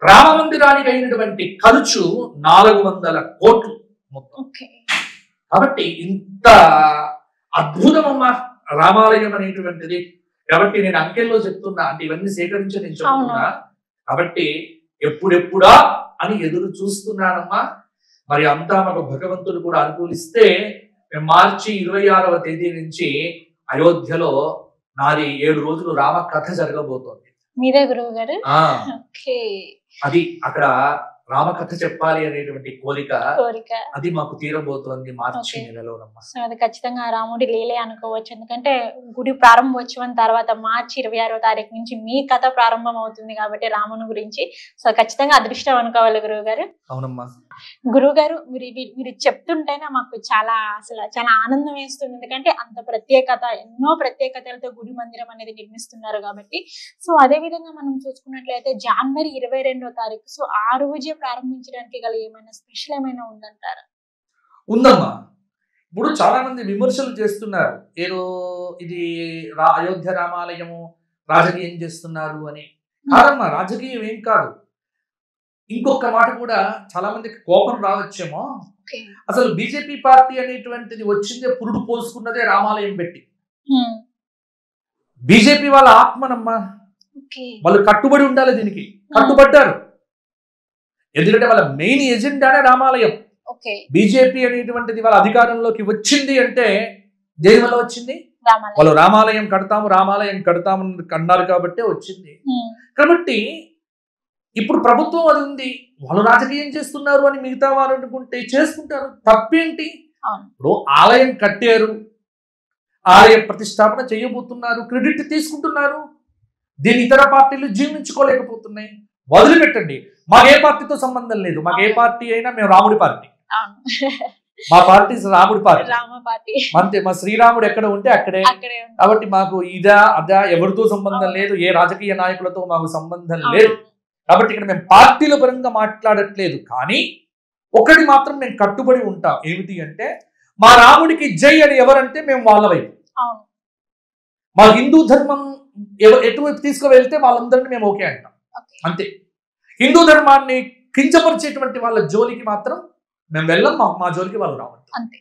రామ మందిరానికి అయినటువంటి ఖర్చు 400 కోట్లు మొత్తం. కాబట్టి ఇంత అద్భుతమమ్మా రామాలయం అనేటువంటిది. కాబట్టి నేను అంకెల్లో చెప్తున్నా, అంటే ఇవన్నీ సేకరించి నేను చెప్తున్నా. కాబట్టి ఎప్పుడెప్పుడా అని ఎదురు చూస్తున్నానమ్మా. మరి అంతా మాకు భగవంతుడు కూడా అనుకూలిస్తే మార్చి 26వ తేదీ నుంచి అయోధ్యలో నాది 7 రోజులు రామ కథ జరగబోతోంది. మీరే గురువు గారు? అది అక్కడ రామకథ చెప్పాలి అనేటువంటి కోరిక అది మాకు తీరబోతోంది మార్చి నెలలోనమ్మా. అది ఖచ్చితంగా రాముడి లీలే అనుకోవచ్చు. ఎందుకంటే గుడి ప్రారంభోత్సవం తర్వాత మార్చి 26వ తారీఖు నుంచి మీ కథ ప్రారంభం అవుతుంది కాబట్టి రాముని గురించి. సో ఖచ్చితంగా అదృష్టం అనుకోవాలి గురువు గారు. అవునమ్మా. గురువు గారు, మీరు చెప్తుంటేనే మాకు చాలా ఆనందం వేస్తుంది. ఎందుకంటే అంత ప్రత్యేకత, ఎన్నో ప్రత్యేకతలతో గుడి మందిరం అనేది నిర్మిస్తున్నారు కాబట్టి. సో అదే విధంగా మనం చూసుకున్నట్లయితే జనవరి 22వ తారీఖు, సో ఆ రోజే ప్రారంభించడానికి గల ఏమైనా స్పెషల్ ఏమైనా ఉందంటారా? ఉందమ్మా. ఇప్పుడు చాలా మంది విమర్శలు చేస్తున్నారు, ఏదో ఇది అయోధ్య రామాలయము రాజకీయం చేస్తున్నారు అని. కాదమ్మా, రాజకీయం ఏం కాదు. ఇంకొక మాట కూడా చాలా మందికి కోపం రావచ్చేమో, అసలు బీజేపీ పార్టీ అనేటువంటిది వచ్చిందే పురుడు పోసుకున్నదే రామాలయం పెట్టి. బీజేపీ వాళ్ళ ఆత్మనమ్మా, వాళ్ళు కట్టుబడి ఉండాలి, దీనికి కట్టుబడ్డారు. ఎందుకంటే వాళ్ళ మెయిన్ ఎజెండానే రామాలయం. బీజేపీ అనేటువంటిది వాళ్ళ అధికారంలోకి వచ్చింది అంటే దేని వల్ల వచ్చింది? వాళ్ళు రామాలయం కడతాము అన్నారు కాబట్టి వచ్చింది. కాబట్టి ఇప్పుడు ప్రభుత్వం అది ఉంది, వాళ్ళు రాజకీయం చేస్తున్నారు అని మిగతా వారు అనుకుంటే చేసుకుంటారు, తప్పేంటి? ఇప్పుడు ఆలయం కట్టారు, ఆలయ ప్రతిష్టాపన చేయబోతున్నారు, క్రెడిట్ తీసుకుంటున్నారు. దీన్ని ఇతర పార్టీలు జీర్ణించుకోలేకపోతున్నాయి. వదిలిపెట్టండి. మాకు ఏ పార్టీతో సంబంధం లేదు. మాకు ఏ పార్టీ అయినా మేము రాముడి పార్టీ. మా పార్టీ రాముడి పార్టీ అంతే. మా శ్రీరాముడు ఎక్కడ ఉంటే అక్కడే. కాబట్టి మాకు ఇదా అదా ఎవరితో సంబంధం లేదు, ఏ రాజకీయ నాయకులతో మాకు సంబంధం లేదు. కాబట్టి ఇక్కడ మేము పార్టీల పరంగా మాట్లాడట్లేదు. కానీ ఒకటి మాత్రం మేము కట్టుబడి ఉంటాం, ఏమిటి అంటే మా రాముడికి జై అని ఎవరంటే మేము వాళ్ళ వైపు. మా హిందూ ధర్మం ఎటువైపు తీసుకువెళ్తే వాళ్ళందరినీ మేము ఓకే అంటాం, అంతే. హిందూ ధర్మాన్ని కించపరిచేటువంటి వాళ్ళ జోలికి మాత్రం మేము వెళ్ళం, మా జోలికి వాళ్ళు రావద్దు, అంతే.